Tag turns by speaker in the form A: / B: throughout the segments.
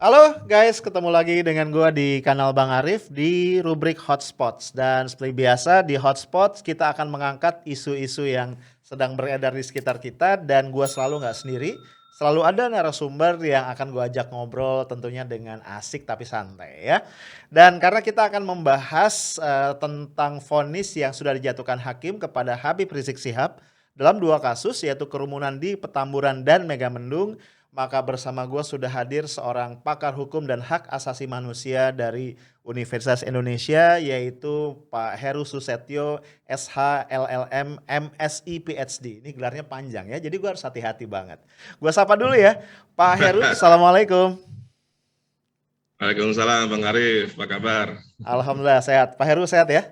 A: Halo guys, ketemu lagi dengan gua di kanal Bang Arif di rubrik Hotspots. Dan seperti biasa di Hotspots kita akan mengangkat isu-isu yang sedang beredar di sekitar kita dan gua selalu nggak sendiri. Selalu ada narasumber yang akan gua ajak ngobrol tentunya dengan asik tapi santai ya. Dan karena kita akan membahas tentang vonis yang sudah dijatuhkan hakim kepada Habib Rizik Syihab dalam dua kasus yaitu kerumunan di Petamburan dan Megamendung, maka bersama gue sudah hadir seorang pakar hukum dan hak asasi manusia dari Universitas Indonesia yaitu Pak Heru Susetyo SH LLM MSI PhD. Ini gelarnya panjang ya, jadi gue harus hati-hati banget. Gue sapa dulu ya, Pak Heru. Assalamualaikum.
B: Waalaikumsalam Bang Arif, apa kabar?
A: Alhamdulillah sehat. Pak Heru sehat ya?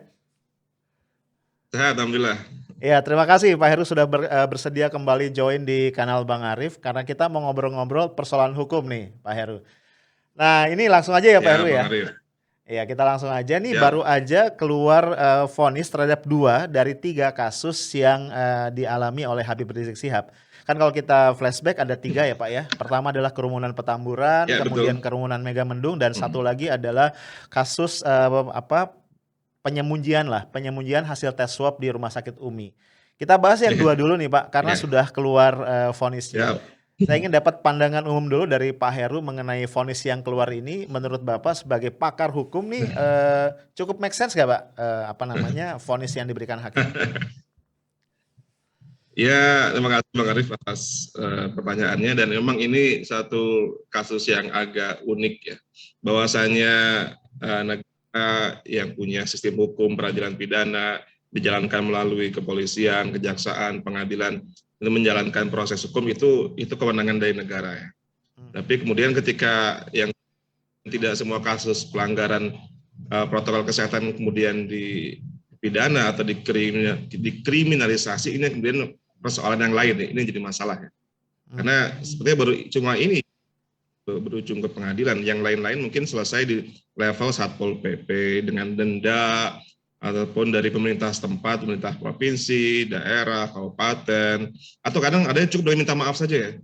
B: Sehat, Alhamdulillah.
A: Ya, terima kasih Pak Heru sudah bersedia kembali join di kanal Bang Arif karena kita mau ngobrol-ngobrol persoalan hukum nih, Pak Heru. Nah, ini langsung aja ya Pak
B: Ya,
A: Heru
B: Bang
A: ya.
B: Arif.
A: Iya, kita langsung aja nih,
B: Ya,
A: baru aja keluar vonis terhadap 2 dari 3 kasus yang dialami oleh Habib Rizik Syihab. Kan kalau kita flashback ada 3 ya Pak ya. Pertama adalah kerumunan Petamburan,
B: ya
A: kemudian
B: betul.
A: kerumunan Megamendung, dan satu
B: Hmm.
A: lagi adalah kasus penyembunyian hasil tes swab di Rumah Sakit Umi. Kita bahas yang 2 dulu nih Pak, karena
B: Ya,
A: sudah keluar vonisnya.
B: ya.
A: Saya ingin dapat pandangan umum dulu dari Pak Heru mengenai vonis yang keluar ini. Menurut Bapak sebagai pakar hukum nih, cukup make sense nggak Pak? Vonis yang diberikan hakim?
B: Ya, terima kasih Bang Arif atas pertanyaannya dan memang ini satu kasus yang agak unik ya. Bahwasanya negara yang punya sistem hukum peradilan pidana dijalankan melalui kepolisian, kejaksaan, pengadilan untuk menjalankan proses hukum itu kewenangan dari negara ya.
A: Mhm.
B: Tapi kemudian ketika yang tidak semua kasus pelanggaran protokol kesehatan kemudian dipidana atau dikriminalisasi, ini kemudian persoalan yang lain, ini jadi masalah ya. Karena
A: Mhm.
B: sepertinya baru cuma ini berujung ke pengadilan, yang lain-lain mungkin selesai di level Satpol PP dengan denda ataupun dari pemerintah setempat, pemerintah provinsi, daerah, kabupaten, atau kadang ada yang cukup dari minta maaf saja ya,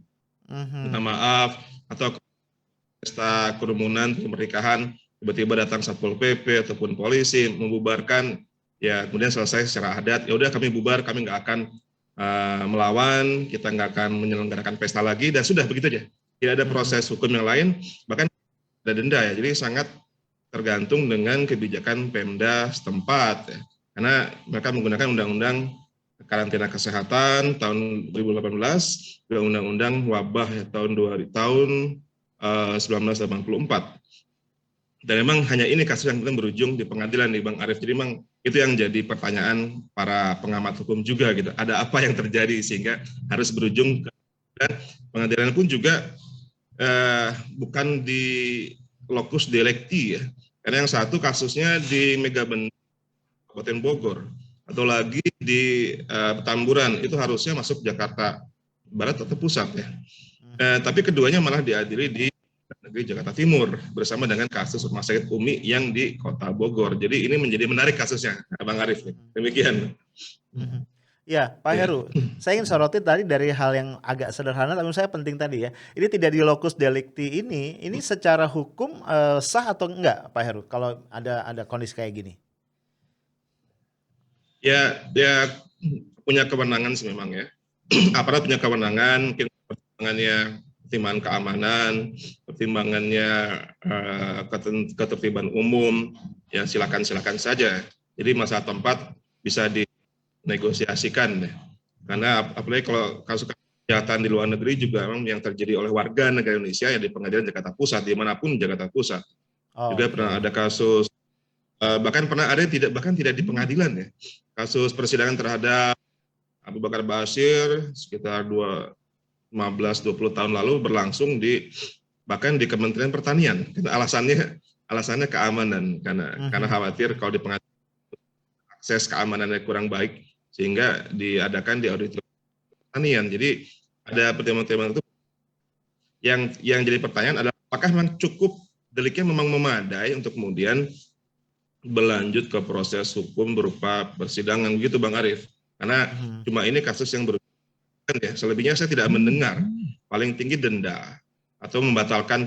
B: minta
A: Mhm.
B: maaf atau pesta kerumunan, pernikahan, tiba-tiba datang Satpol PP ataupun polisi membubarkan, ya kemudian selesai secara adat, ya udah kami bubar, kami nggak akan melawan, kita nggak akan menyelenggarakan pesta lagi, dan sudah begitu aja. Tidak ada
A: Mhm.
B: proses hukum yang lain, bahkan ada denda ya. Jadi sangat tergantung dengan kebijakan Pemda setempat ya. Karena mereka menggunakan undang-undang karantina kesehatan tahun 2018, juga undang-undang wabah ya, tahun 1984. Dan memang hanya ini kasus yang berujung di pengadilan nih Bang Arif. Jadi memang itu yang jadi pertanyaan para pengamat hukum juga gitu. Ada apa yang terjadi sehingga harus berujung ke pengadilan pun juga bukan di lokus delikti ya. Karena yang satu kasusnya di Megamendung Kabupaten Bogor, atau lagi di Petamburan, itu harusnya masuk Jakarta Barat atau Pusat ya.
A: Mhm.
B: Tapi keduanya malah diadili di negeri Jakarta Timur bersama dengan kasus Rumah Sakit Umi yang di Kota Bogor. Jadi ini menjadi menarik kasusnya, Bang Arif.
A: Mhm.
B: Demikian.
A: Mhm. Ya, Pak
B: Ya.
A: Heru, saya ingin soroti tadi dari hal yang agak sederhana tapi menurut saya penting tadi ya. Ini tidak di lokus delikti ini secara hukum sah atau enggak, Pak Heru? Kalau ada kondisi kayak gini.
B: Ya, dia punya kewenangan sih memang ya. Aparat punya kewenangan, mungkin pertimbangannya pertimbangan keamanan, pertimbangannya ketertiban umum, ya silakan-silakan saja. Jadi masalah tempat bisa dinegosiasikan. Karena
A: Mhm.
B: apalagi kalau kasus kejahatan di luar negeri juga memang yang terjadi oleh warga negara Indonesia yang di pengadilan Jakarta Pusat, dimanapun Jakarta Pusat. Juga pernah
A: Oke.
B: ada kasus, bahkan pernah ada yang tidak di pengadilan ya. Kasus persidangan terhadap Abu Bakar Bashir sekitar 15-20 tahun lalu berlangsung bahkan di Kementerian Pertanian. Karena alasannya keamanan, karena
A: Mhm.
B: khawatir kalau di pengadilan akses keamanannya kurang baik sehingga diadakan di auditorium pertanian. Jadi ada pertimbangan-pertimbangan itu yang jadi pertanyaan adalah apakah memang cukup deliknya memang memadai untuk kemudian berlanjut ke proses hukum berupa persidangan begitu Bang Arif. Karena
A: Mhm.
B: cuma ini kasus yang ya, selebihnya saya tidak mendengar. Paling tinggi denda atau membatalkan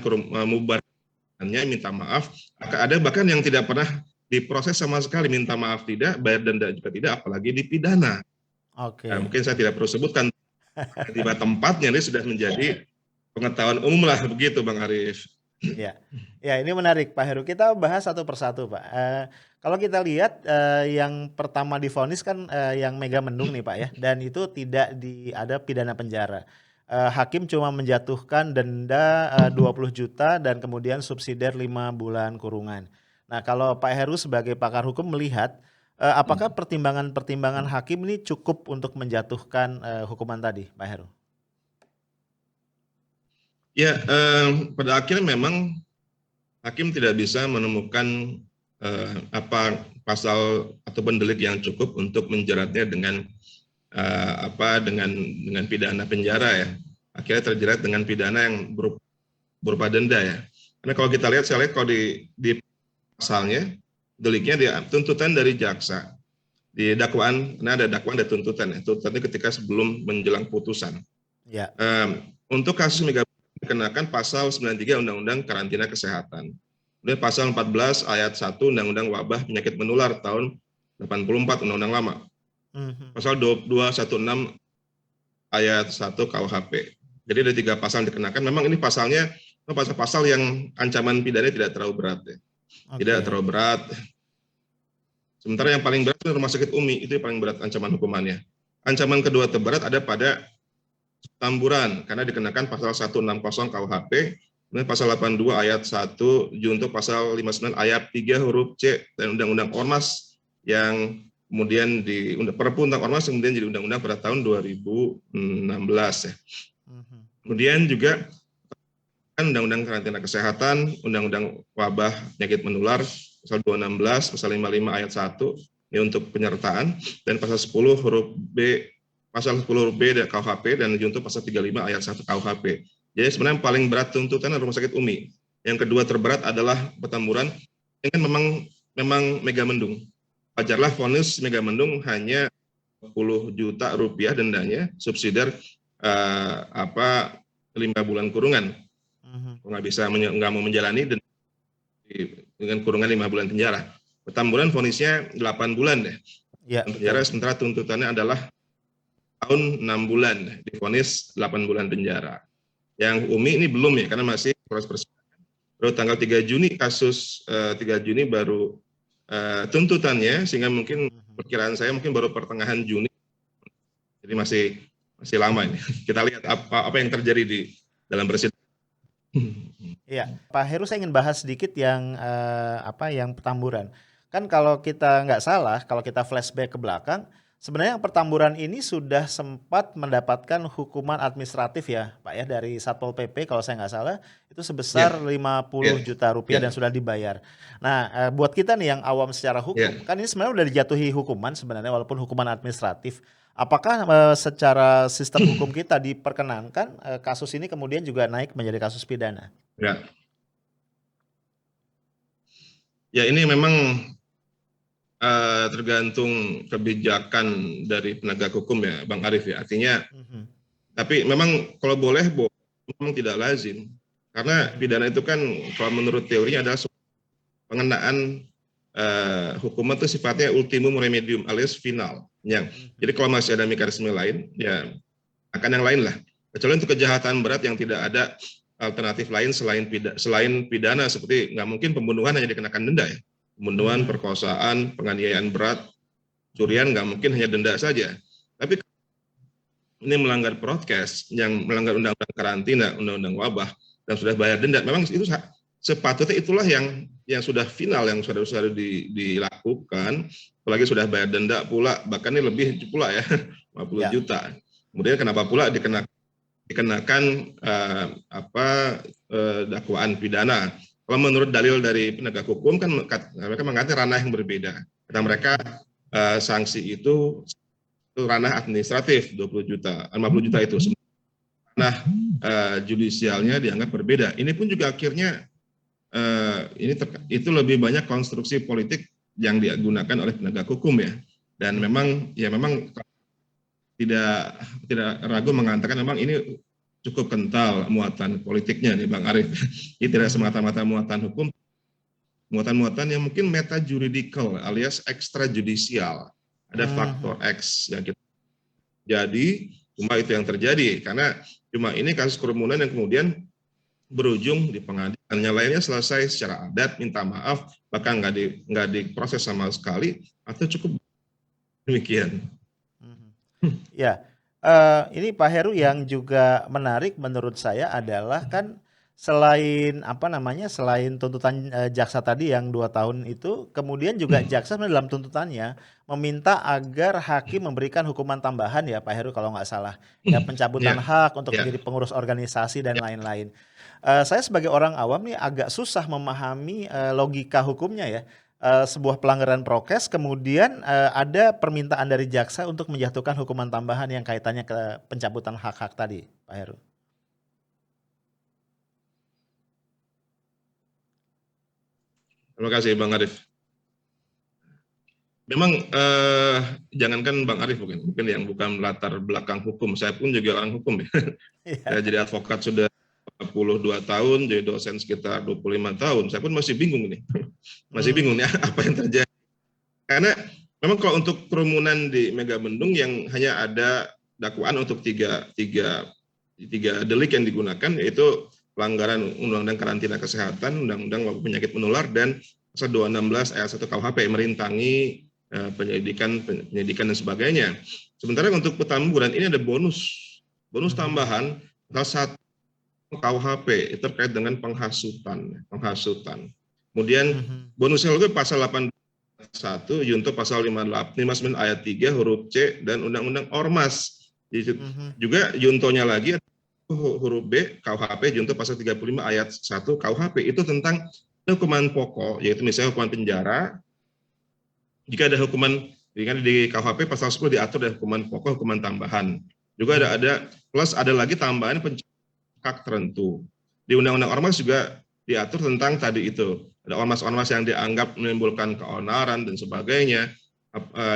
B: hanya minta maaf. Ada bahkan yang tidak pernah diproses sama sekali, minta maaf tidak, bayar denda juga tidak, apalagi dipidana.
A: Oke.
B: Nah, mungkin saya tidak perlu sebutkan tiba tempatnya, ini sudah menjadi pengetahuan umum lah begitu Bang Arif.
A: Ya, ya ini menarik Pak Heru. Kita bahas satu persatu Pak. Kalau kita lihat yang pertama divonis kan yang Mega Mendung nih Pak ya, dan itu tidak ada pidana penjara. Hakim cuma menjatuhkan denda 20 juta dan kemudian subsidiar 5 bulan kurungan. Nah kalau Pak Heru sebagai pakar hukum melihat apakah pertimbangan-pertimbangan hakim ini cukup untuk menjatuhkan hukuman tadi Pak Heru?
B: Ya, pada akhirnya memang hakim tidak bisa menemukan apa pasal ataupun delik yang cukup untuk menjeratnya dengan dengan pidana penjara ya. Akhirnya terjerat dengan pidana yang berupa denda ya. Karena kalau kita lihat, saya lihat kalau di pasalnya deliknya dia tuntutan dari jaksa. Di dakwaan, nah ada dakwaan ada tuntutan ya. Tuntutannya ketika sebelum menjelang putusan.
A: Ya.
B: Untuk kasus Mega dikenakan pasal 93 Undang-Undang Karantina Kesehatan. Kemudian pasal 14 ayat 1 Undang-Undang Wabah Penyakit Menular tahun 84 Undang-Undang Lama. Pasal 216 ayat 1 KUHP. Jadi ada 3 pasal yang dikenakan. Memang ini pasalnya pasal-pasal yang ancaman pidana tidak terlalu berat ya. Tidak terlalu berat. Sementara yang paling berat itu Rumah Sakit Umi, itu yang paling berat ancaman hukumannya. Ancaman kedua terberat ada pada Tamburan, karena dikenakan pasal 160 KUHP, kemudian pasal 82 ayat 1 junto pasal 59 ayat 3 huruf C dan Undang-Undang Ormas yang kemudian di Perpu tentang Ormas kemudian jadi undang-undang pada tahun 2016 ya. Kemudian juga Undang-Undang Karantina Kesehatan, Undang-Undang Wabah Penyakit Menular pasal 216, pasal 55 ayat 1 ini untuk penyertaan, dan pasal 10 huruf B pasal 10 huruf B dari KUHP dan junto pasal 35 ayat 1 KUHP. Jadi sebenarnya yang paling berat tuntutan Rumah Sakit Umi. Yang kedua terberat adalah Petamburan. Ini kan memang Mega Mendung. Wajarlah vonis Mega Mendung hanya 10 juta rupiah dendanya, subsidiar 5 bulan kurungan. Nggak mau menjalani dengan kurungan 5 bulan penjara. Petamburan vonisnya 8 bulan deh. Ya, penjara, sementara tuntutannya adalah tahun 6 bulan, divonis 8 bulan penjara. Yang Umi ini belum ya, karena masih proses persidangan. Baru tanggal 3 Juni kasus 3 Juni baru tuntutannya, sehingga mungkin perkiraan saya mungkin baru pertengahan Juni. Jadi masih lama ini. Kita lihat apa yang terjadi di dalam persidangan.
A: Iya, Pak Heru saya ingin bahas sedikit yang yang Petamburan. Kan kalau kita nggak salah, kalau kita flashback ke belakang, sebenarnya Petamburan ini sudah sempat mendapatkan hukuman administratif ya Pak ya dari Satpol PP kalau saya nggak salah itu sebesar 50 juta rupiah dan sudah dibayar. Nah buat kita nih yang awam secara hukum kan ini sebenarnya udah dijatuhi hukuman sebenarnya walaupun hukuman administratif. Apakah secara sistem hukum kita diperkenankan kasus ini kemudian juga naik menjadi kasus pidana?
B: Ya ini memang tergantung kebijakan dari penegak hukum ya Bang Arif ya, artinya tapi memang kalau boleh memang tidak lazim karena pidana itu kan kalau menurut teorinya adalah pengenaan hukuman itu sifatnya ultimum remedium alias final ya. Jadi kalau masih ada mekanisme lain ya akan yang lain lah, kecuali untuk kejahatan berat yang tidak ada alternatif lain selain pidana, seperti nggak mungkin pembunuhan hanya dikenakan denda ya. Pembunuhan, perkosaan, penganiayaan berat, curian nggak mungkin hanya denda saja. Tapi ini melanggar prokes, yang melanggar undang-undang karantina, undang-undang wabah, dan sudah bayar denda. Memang itu sepatutnya itulah yang sudah final, yang sudah dilakukan. Apalagi sudah bayar denda pula, bahkan ini lebih pula ya, 50 juta. Kemudian kenapa pula dikenakan dakwaan pidana? Kalau menurut dalil dari penegak hukum kan mereka mengatakan ranah yang berbeda. Kata mereka sanksi itu ranah administratif 20 juta, 50 juta itu. Nah, judisialnya dianggap berbeda. Ini pun juga akhirnya itu lebih banyak konstruksi politik yang digunakan oleh penegak hukum ya. Dan memang tidak ragu mengatakan memang ini cukup kental muatan politiknya nih Bang Arief. Ini tidak semata-mata muatan hukum, muatan-muatan yang mungkin meta juridikal alias ekstrajudisial. Ada faktor X yang kita jadi, cuma itu yang terjadi karena cuma ini kasus kerumunan yang kemudian berujung di pengadilan. Yang lainnya selesai secara adat, minta maaf, bahkan nggak diproses sama sekali atau cukup demikian.
A: Ya, ini Pak Heru yang juga menarik menurut saya adalah kan selain apa namanya, selain tuntutan jaksa tadi yang 2 tahun itu, kemudian juga jaksa dalam tuntutannya meminta agar hakim memberikan hukuman tambahan ya Pak Heru kalau nggak salah, ya pencabutan hak untuk menjadi pengurus organisasi dan lain-lain. Saya sebagai orang awam nih agak susah memahami logika hukumnya ya. Sebuah pelanggaran prokes, kemudian ada permintaan dari jaksa untuk menjatuhkan hukuman tambahan yang kaitannya ke pencabutan hak-hak tadi, Pak Heru.
B: Terima kasih Bang Arief. Memang jangankan Bang Arief mungkin yang bukan latar belakang hukum, saya pun juga orang hukum ya. Saya jadi advokat sudah 42 tahun, jadi dosen sekitar 25 tahun. Saya pun masih bingung nih. Masih bingung nih apa yang terjadi. Karena memang kalau untuk kerumunan di Megabendung yang hanya ada dakwaan untuk tiga delik yang digunakan, yaitu pelanggaran Undang-Undang Karantina Kesehatan, Undang-Undang Penyakit Menular, dan pasal 216 ayat 1 KUHP merintangi penyelidikan dan sebagainya. Sementara untuk petamburan ini ada bonus tambahan pasal 1 KUHP terkait dengan penghasutan. Kemudian bonusnya lagi pasal 81 junto pasal 59 ayat 3 huruf C dan Undang-Undang Ormas. Juga juntonya lagi huruf B KUHP junto pasal 35 ayat 1 KUHP itu tentang hukuman pokok, yaitu misalnya hukuman penjara. Jika ada hukuman di KUHP pasal 10 diatur ada hukuman pokok, hukuman tambahan. Juga ada lagi tambahan hak tertentu. Di Undang-Undang Ormas juga diatur tentang tadi itu. Ada ormas-ormas yang dianggap menimbulkan keonaran dan sebagainya.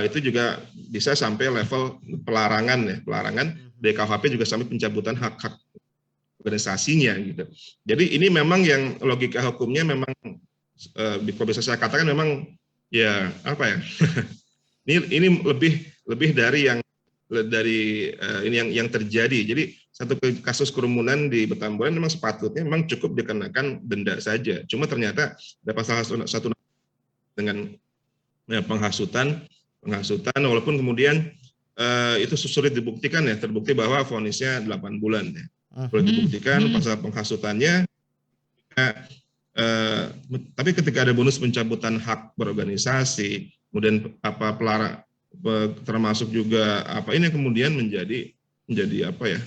B: Itu juga bisa sampai level pelarangan ya. Pelarangan di KUHP juga sampai pencabutan hak-hak organisasinya gitu. Jadi ini memang yang logika hukumnya memang bisa saya katakan memang ya apa ya? ini lebih dari yang terjadi. Jadi satu kasus kerumunan di Petamburan memang sepatutnya memang cukup dikenakan denda saja. Cuma ternyata ada pasal satu dengan penghasutan walaupun kemudian itu sulit dibuktikan ya, terbukti bahwa vonisnya 8 bulan ya. Sulit dibuktikan pasal penghasutannya. Tapi ketika ada bonus pencabutan hak berorganisasi, kemudian termasuk juga ini kemudian menjadi apa ya?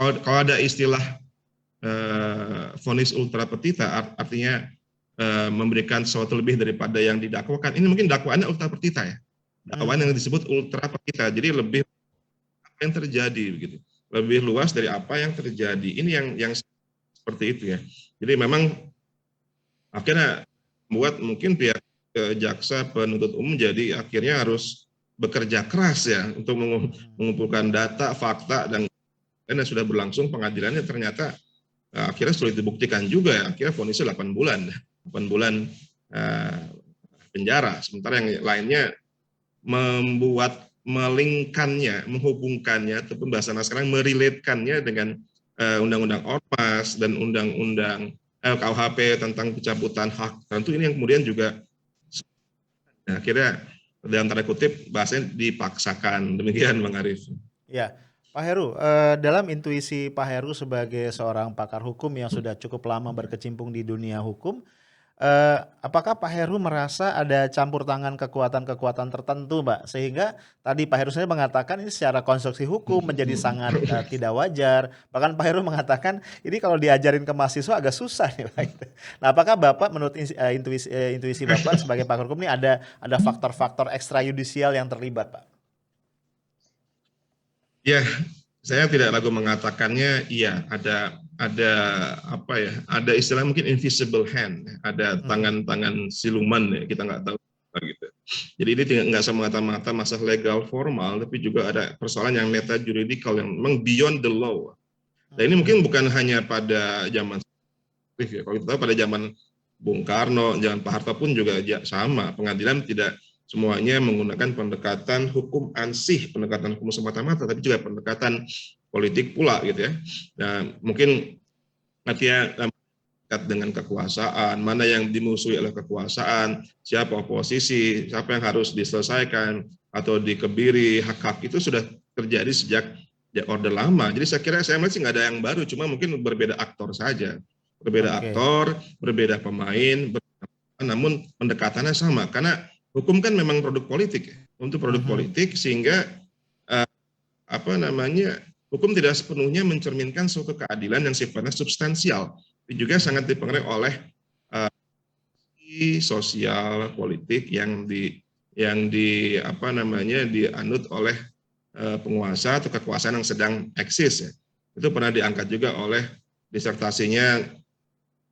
B: Kalau ada istilah vonis ultra petita, artinya memberikan sesuatu lebih daripada yang didakwakan. Ini mungkin dakwaannya ultra petita ya, dakwaan yang disebut ultra petita. Jadi lebih apa yang terjadi begitu, lebih luas dari apa yang terjadi. Ini yang seperti itu ya. Jadi memang akhirnya membuat mungkin pihak jaksa penuntut umum jadi akhirnya harus bekerja keras ya untuk mengumpulkan data, fakta, dan sudah berlangsung pengadilannya ternyata akhirnya sulit dibuktikan juga ya. Akhirnya vonisnya 8 bulan penjara. Sementara yang lainnya menghubungkannya ataupun bahasa sekarang merelatekannya dengan Undang-Undang Ormas dan Undang-Undang KUHP tentang pencabutan hak tertentu. Ini yang kemudian juga akhirnya dalam tanda kutip bahasanya dipaksakan. Demikian Bang Arief.
A: Ya, Pak Heru, dalam intuisi Pak Heru sebagai seorang pakar hukum yang sudah cukup lama berkecimpung di dunia hukum, apakah Pak Heru merasa ada campur tangan kekuatan-kekuatan tertentu, Pak? Sehingga tadi Pak Heru saya mengatakan ini secara konstruksi hukum menjadi sangat tidak wajar. Bahkan Pak Heru mengatakan ini kalau diajarin ke mahasiswa agak susah nih, Pak. Nah, apakah Bapak menurut intuisi Bapak sebagai pakar hukum ini ada faktor-faktor ekstrayudisial yang terlibat, Pak?
B: Ya, saya tidak ragu mengatakannya. Iya, ada apa ya? Ada istilah mungkin invisible hand, ada tangan siluman ya, kita nggak tahu gitu. Jadi ini nggak semata-mata masalah legal formal, tapi juga ada persoalan yang meta juridikal yang memang beyond the law. Dan ini mungkin bukan hanya pada zaman ya. Kalau kita tahu pada zaman Bung Karno, zaman Pak Harto pun juga sama. Pengadilan tidak semuanya menggunakan pendekatan hukum ansih, pendekatan hukum semata-mata, tapi juga pendekatan politik pula gitu ya. Nah, mungkin artinya dekat dengan kekuasaan, mana yang dimusuhi oleh kekuasaan, siapa oposisi, siapa yang harus diselesaikan atau dikebiri, hak-hak itu sudah terjadi sejak orde lama. Jadi saya kira saya melihat sih nggak ada yang baru, cuma mungkin berbeda aktor saja. Berbeda aktor, berbeda pemain, namun pendekatannya sama. Karena hukum kan memang produk politik ya. Untuk produk politik sehingga hukum tidak sepenuhnya mencerminkan suatu keadilan yang sifatnya substansial. Itu juga sangat dipengaruhi oleh sosial politik yang dianut oleh penguasa atau kekuasaan yang sedang eksis ya. Itu pernah diangkat juga oleh disertasinya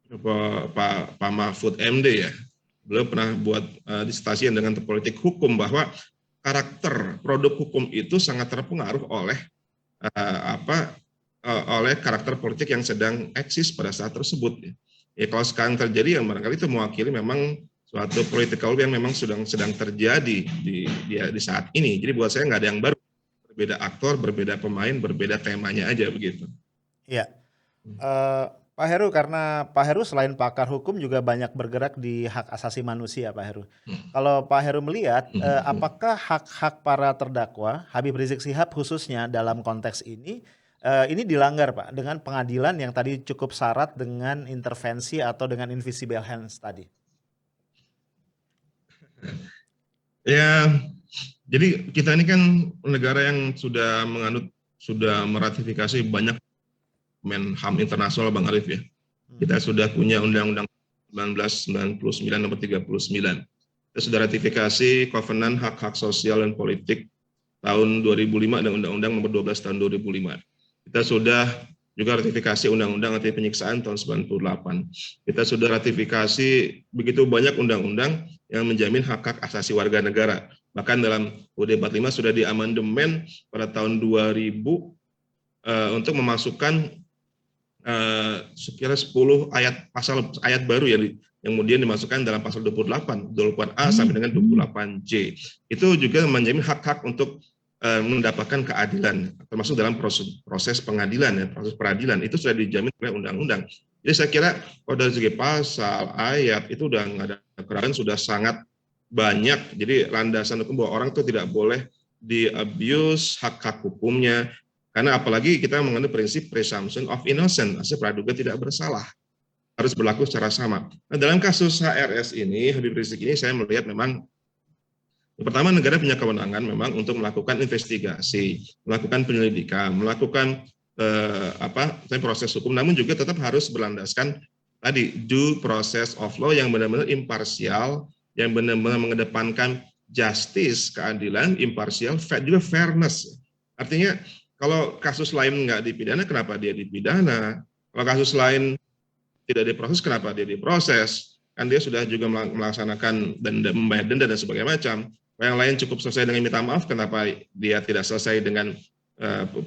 B: Pak Mahfud MD ya. Beliau pernah buat disertasi dengan politik hukum bahwa karakter produk hukum itu sangat terpengaruh oleh oleh karakter politik yang sedang eksis pada saat tersebut. Ya kalau sekarang terjadi yang barangkali itu mewakili memang suatu political yang memang sedang terjadi di saat ini. Jadi buat saya nggak ada yang baru, berbeda aktor, berbeda pemain, berbeda temanya aja begitu.
A: Iya. Pak Heru, karena Pak Heru selain pakar hukum juga banyak bergerak di hak asasi manusia, Pak Heru. Kalau Pak Heru melihat, apakah hak-hak para terdakwa, Habib Rizik Syihab khususnya dalam konteks ini dilanggar, Pak, dengan pengadilan yang tadi cukup syarat dengan intervensi atau dengan invisible hands tadi?
B: Ya, jadi kita ini kan negara yang sudah meratifikasi banyak HAM internasional, Bang Arif ya. Kita sudah punya Undang-Undang 1999 nomor 39. Kita sudah ratifikasi Kovenan Hak-Hak Sosial dan Politik tahun 2005 dan Undang-Undang nomor 12 tahun 2005. Kita sudah juga ratifikasi Undang-Undang Anti Penyiksaan tahun 98. Kita sudah ratifikasi begitu banyak undang-undang yang menjamin hak-hak asasi warga negara. Bahkan dalam UUD 45 sudah diamandemen pada tahun 2000 untuk memasukkan sekira 10 ayat baru yang kemudian dimasukkan dalam pasal 28A sampai dengan 28J. Itu juga menjamin hak-hak untuk mendapatkan keadilan, termasuk dalam proses pengadilan, ya, proses peradilan itu sudah dijamin oleh undang-undang. Jadi saya kira kalau dari segi pasal, ayat itu udah nggak ada keraguan, sudah sangat banyak. Jadi landasan hukum bahwa orang itu tidak boleh di-abuse hak-hak hukumnya, karena apalagi kita mengandung prinsip presumption of innocence, asas praduga tidak bersalah, harus berlaku secara sama. Nah, dalam kasus HRS ini, Habib Rizik ini saya melihat memang pertama negara punya kewenangan memang untuk melakukan investigasi, melakukan penyelidikan, melakukan proses hukum, namun juga tetap harus berlandaskan tadi due process of law yang benar-benar imparsial, yang benar-benar mengedepankan justice, keadilan, imparsial, juga fairness. Artinya kalau kasus lain nggak dipidana, kenapa dia dipidana? Kalau kasus lain tidak diproses, kenapa dia diproses? Kan dia sudah juga melaksanakan denda, membayar denda dan sebagainya macam. Yang lain cukup selesai dengan minta maaf, kenapa dia tidak selesai dengan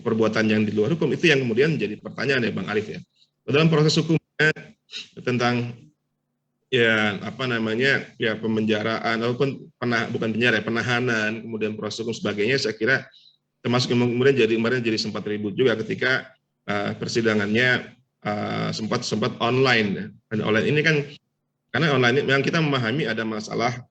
B: perbuatan yang di luar hukum? Itu yang kemudian jadi pertanyaan ya Bang Arif ya. Dalam proses hukumnya tentang pemenjaraan ataupun bukan penjara, penahanan, kemudian proses hukum sebagainya, saya kira termasuk kemudian kemarin jadi sempat ribut juga ketika persidangannya sempat online. Dan online ini kan karena online ini memang kita memahami ada masalah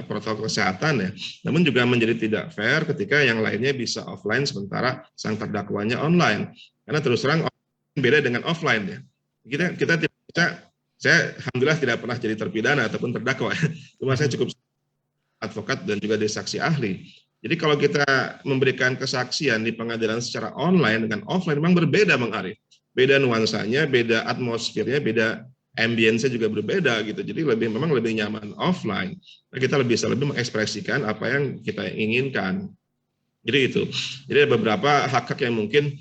B: protokol kesehatan ya, namun juga menjadi tidak fair ketika yang lainnya bisa offline sementara sang terdakwanya online. Karena terus terang beda dengan offline ya. Kita tidak bisa, saya alhamdulillah tidak pernah jadi terpidana ataupun terdakwa. Cuma saya cukup advokat dan juga dari saksi ahli. Jadi kalau kita memberikan kesaksian di pengadilan secara online dengan offline memang berbeda Bang Arif. Beda nuansanya, beda atmosfernya, beda ambience-nya juga berbeda gitu. Jadi memang lebih nyaman offline. Nah, kita bisa lebih mengekspresikan apa yang kita inginkan. Jadi itu. Jadi ada beberapa hak-hak yang mungkin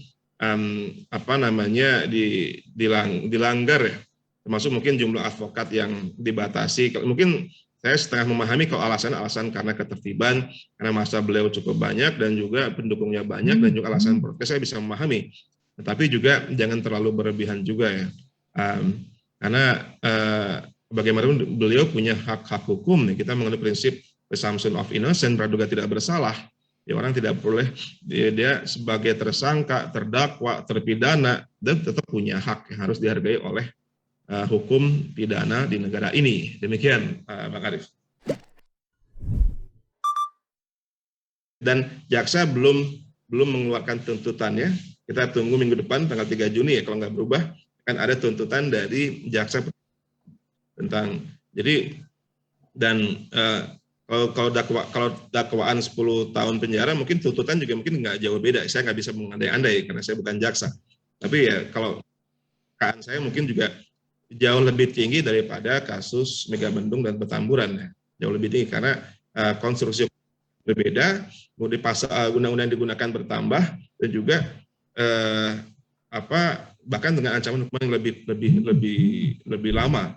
B: dilanggar ya. Termasuk mungkin jumlah advokat yang dibatasi. Mungkin saya setengah memahami kalau alasan karena ketertiban, karena masa beliau cukup banyak dan juga pendukungnya banyak dan juga alasan protes saya bisa memahami. tetapi juga jangan terlalu berlebihan juga ya. Karena bagaimanapun beliau punya hak hukum nih. Kita mengenai prinsip presumption of innocence, praduga tidak bersalah. Ya, orang tidak boleh dia sebagai tersangka, terdakwa, terpidana dan tetap punya hak yang harus dihargai oleh hukum pidana di negara ini. Demikian, Bang Arief. Dan jaksa belum mengeluarkan tuntutannya. Kita tunggu minggu depan tanggal 3 Juni ya, kalau nggak berubah kan ada tuntutan dari jaksa tentang jadi dan kalau dakwaan 10 tahun penjara mungkin tuntutan juga mungkin nggak jauh beda. Saya nggak bisa mengandai-andai karena saya bukan jaksa. Tapi ya kalau dakwaan saya mungkin juga jauh lebih tinggi daripada kasus Megamendung dan Petamburan ya. Jauh lebih tinggi karena konstruksi berbeda, kemudian pasal undang-undang yang digunakan bertambah dan juga bahkan dengan ancaman hukuman yang lebih lama.